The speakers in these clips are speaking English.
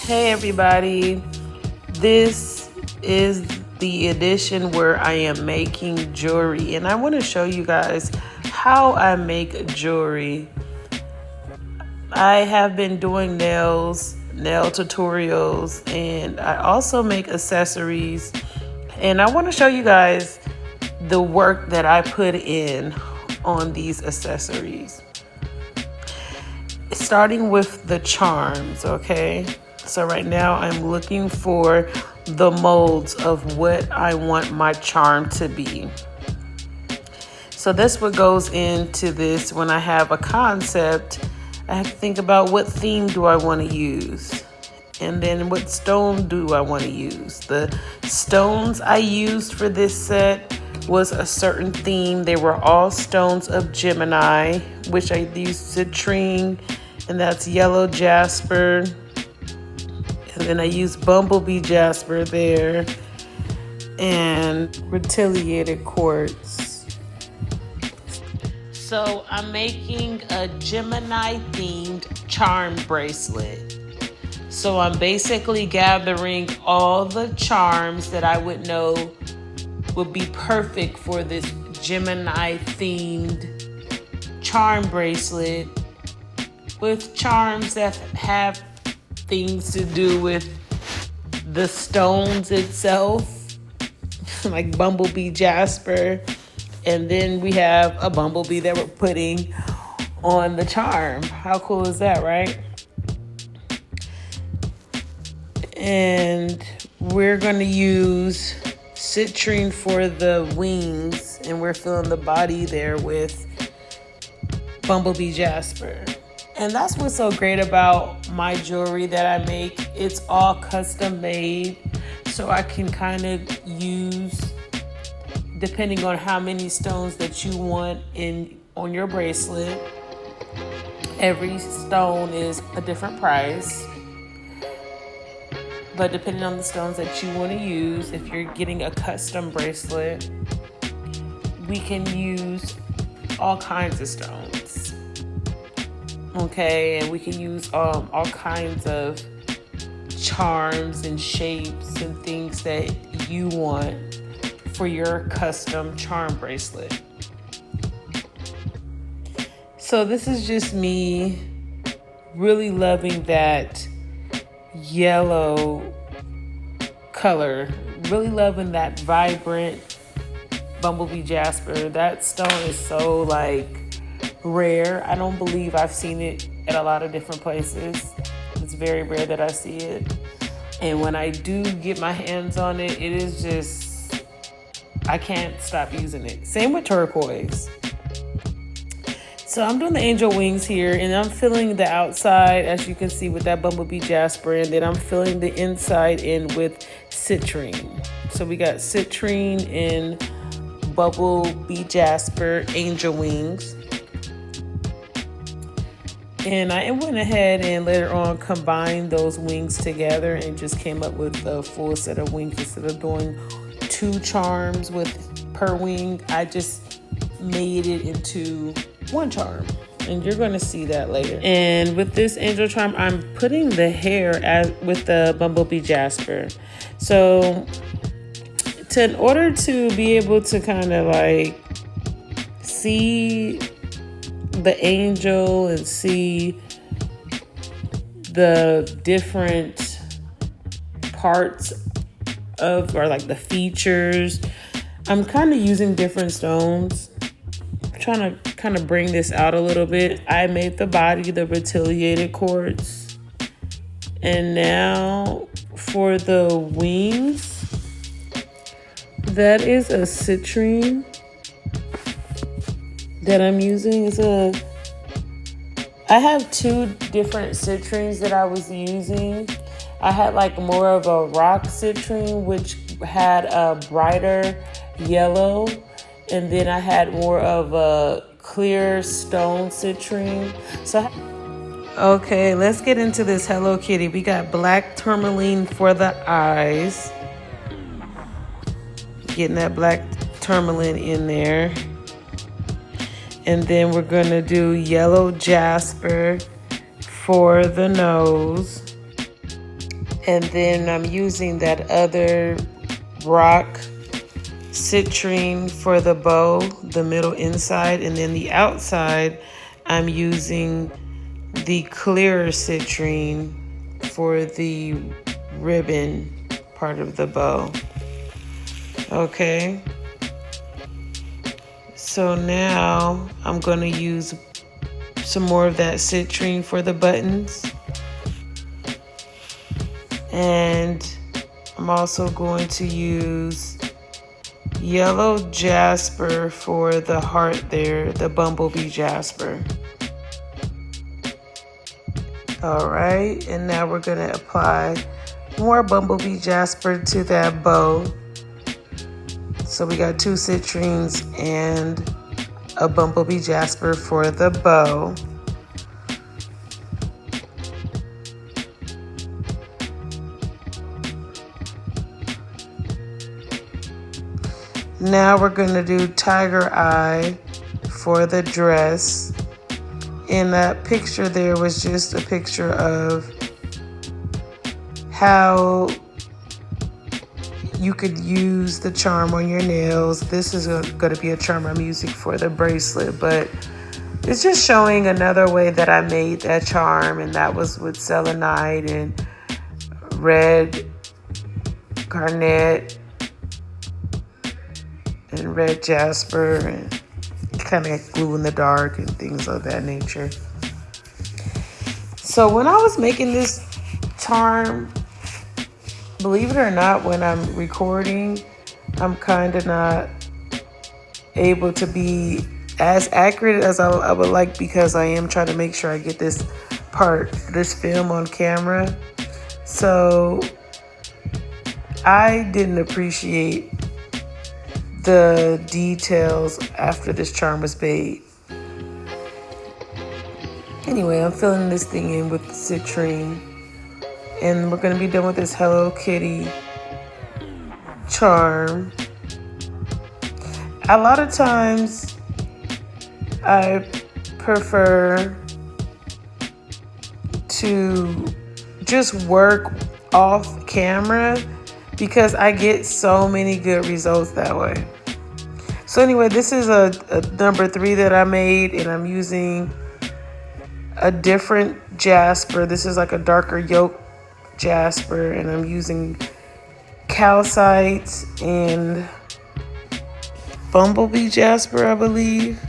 Hey everybody, this is the edition where I am making jewelry, and I want to show you guys how I make jewelry. I have been doing nail tutorials, and I also make accessories, and I want to show you guys the work that I put in on these accessories. Starting with the charms, okay? So right now I'm looking for the molds of what I want my charm to be. So that's what goes into this. When I have a concept, I have to think about what theme do I want to use, and then what stone do I want to use. The stones I used for this set was a certain theme. They were all stones of Gemini, which I used citrine, and that's yellow jasper. And then I used bumblebee jasper there and retilated quartz. So I'm making a Gemini themed charm bracelet. So I'm basically gathering all the charms that I would know would be perfect for this Gemini themed charm bracelet, with charms that have things to do with the stones itself, like bumblebee jasper, and then we have a bumblebee that we're putting on the charm. How cool is that, right? And we're going to use citrine for the wings, and we're filling the body there with bumblebee jasper. And that's what's so great about my jewelry that I make. It's all custom made, so I can kind of use, depending on how many stones that you want on your bracelet. Every stone is a different price, but depending on the stones that you want to use, if you're getting a custom bracelet, we can use all kinds of stones. Okay, and we can use all kinds of charms and shapes and things that you want for your custom charm bracelet. So this is just me really loving that yellow color, really loving that vibrant bumblebee jasper. That stone is so rare. I don't believe I've seen it at a lot of different places. It's very rare that I see it. And when I do get my hands on it, it is just, I can't stop using it. Same with turquoise. So I'm doing the angel wings here, and I'm filling the outside, as you can see, with that bumblebee jasper, and then I'm filling the inside in with citrine. So we got citrine and bumblebee jasper angel wings. And I went ahead and later on combined those wings together and just came up with a full set of wings. Instead of doing 2 charms per wing, I just made it into 1 charm. And you're going to see that later. And with this angel charm, I'm putting the hair with the bumblebee jasper. So in order to be able to kind of see the angel and see the different parts of, or the features, I'm kind of using different stones. I'm trying to kind of bring this out a little bit. I made the body the retilated quartz, and now for the wings, that is a citrine that I'm using. I have 2 different citrines that I was using. I had more of a rock citrine, which had a brighter yellow, and then I had more of a clear stone citrine. Okay, let's get into this Hello Kitty. We got black tourmaline for the eyes. Getting that black tourmaline in there. And then we're going to do yellow jasper for the nose. And then I'm using that other rock citrine for the bow, the middle inside, and then the outside I'm using the clearer citrine for the ribbon part of the bow. Okay, so now I'm going to use some more of that citrine for the buttons, and I'm also going to use yellow jasper for the heart there, the bumblebee jasper. All right, and now we're gonna apply more bumblebee jasper to that bow. So we got 2 citrines and a bumblebee jasper for the bow. Now we're gonna do tiger eye for the dress. And that picture there was just a picture of how you could use the charm on your nails. This is going to be a charm I'm using for the bracelet, but it's just showing another way that I made that charm, and that was with selenite and red garnet and red jasper and kind of like glue in the dark and things of that nature. So when I was making this charm, believe it or not, when I'm recording, I'm kind of not able to be as accurate as I would like, because I am trying to make sure I get this film on camera. So I didn't appreciate the details after this charm was made. Anyway, I'm filling this thing in with citrine, and we're gonna be done with this Hello Kitty charm. A lot of times I prefer to just work off camera because I get so many good results that way. So anyway, this is a number 3 that I made, and I'm using a different jasper. This is like a darker yolk jasper, and I'm using calcite and bumblebee jasper, I believe.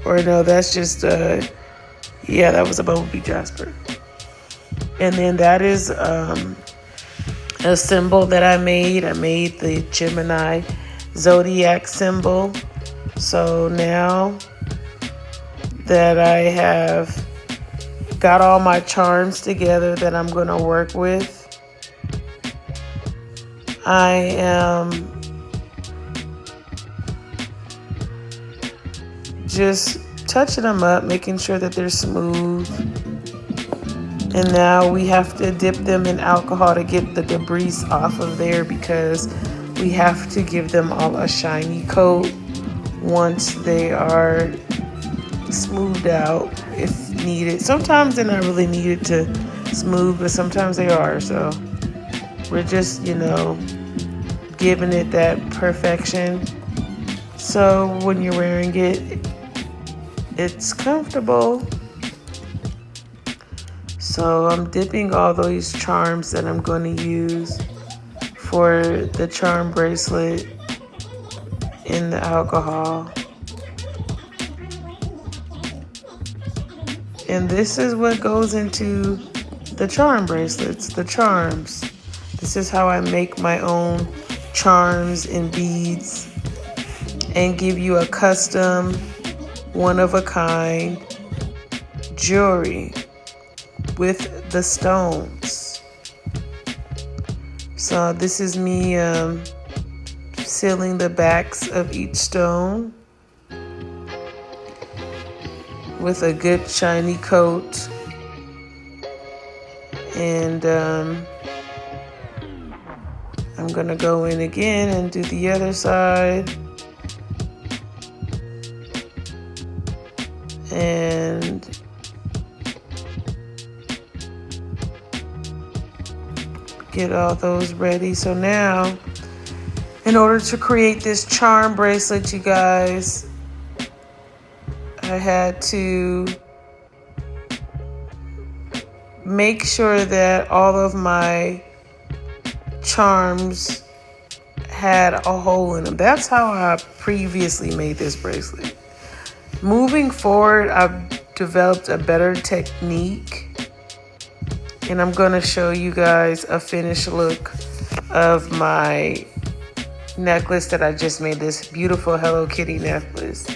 Or no, that's just yeah, that was a bumblebee jasper. And then that is a symbol that I made. I made the Gemini zodiac symbol. So now that I have got all my charms together that I'm going to work with, I am just touching them up, making sure that they're smooth. And now we have to dip them in alcohol to get the debris off of there, because we have to give them all a shiny coat once they are smoothed out if needed. Sometimes they're not really needed to smooth, but sometimes they are. So we're just, giving it that perfection. So when you're wearing it, it's comfortable. So I'm dipping all those charms that I'm going to use for the charm bracelet in the alcohol. And this is what goes into the charm bracelets, the charms. This is how I make my own charms and beads and give you a custom, one-of-a-kind jewelry with the stones. So this is me sealing the backs of each stone with a good shiny coat. And I'm gonna go in again and do the other side. And get all those ready. So now, in order to create this charm bracelet, you guys, I had to make sure that all of my charms had a hole in them. That's how I previously made this bracelet. Moving forward, I've developed a better technique, and I'm gonna show you guys a finished look of my necklace that I just made, this beautiful Hello Kitty necklace.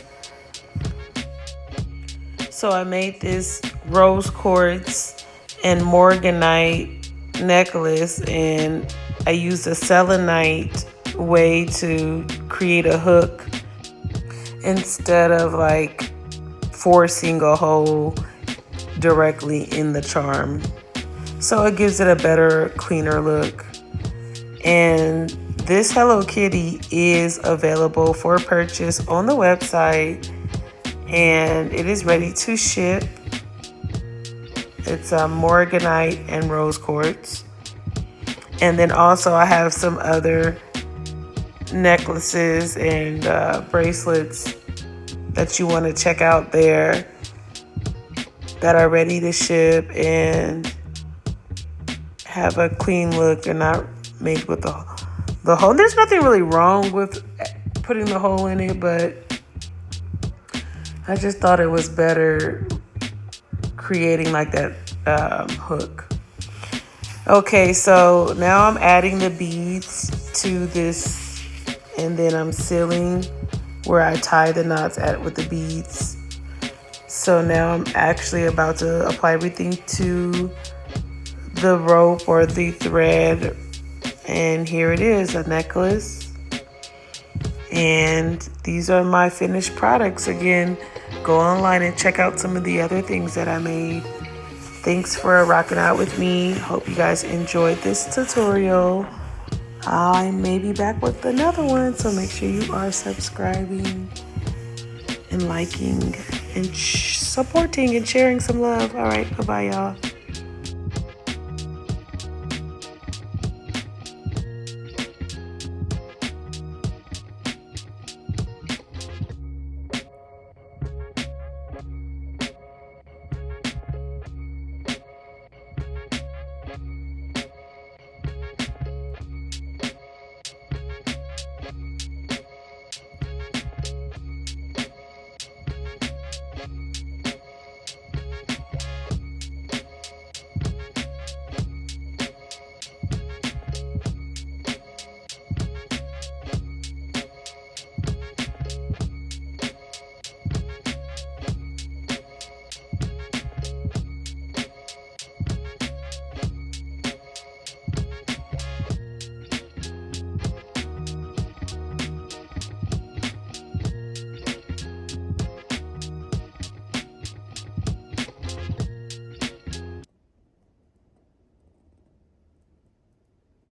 So I made this rose quartz and morganite necklace, and I used a selenite way to create a hook instead of like forcing a hole directly in the charm. So it gives it a better, cleaner look. And this Hello Kitty is available for purchase on the website, and it is ready to ship. It's morganite and rose quartz. And then also I have some other necklaces and bracelets that you want to check out there that are ready to ship and have a clean look. They're not made with the hole. There's nothing really wrong with putting the hole in it, but I just thought it was better creating like that hook. Okay, so now I'm adding the beads to this, and then I'm sealing where I tie the knots at with the beads. So now I'm actually about to apply everything to the rope or the thread, and here it is, a necklace. And these are my finished products. Again, go online and check out some of the other things that I made. Thanks for rocking out with me. Hope you guys enjoyed this tutorial. I may be back with another one, so make sure you are subscribing and liking and supporting and sharing some love. All right, bye-bye, y'all.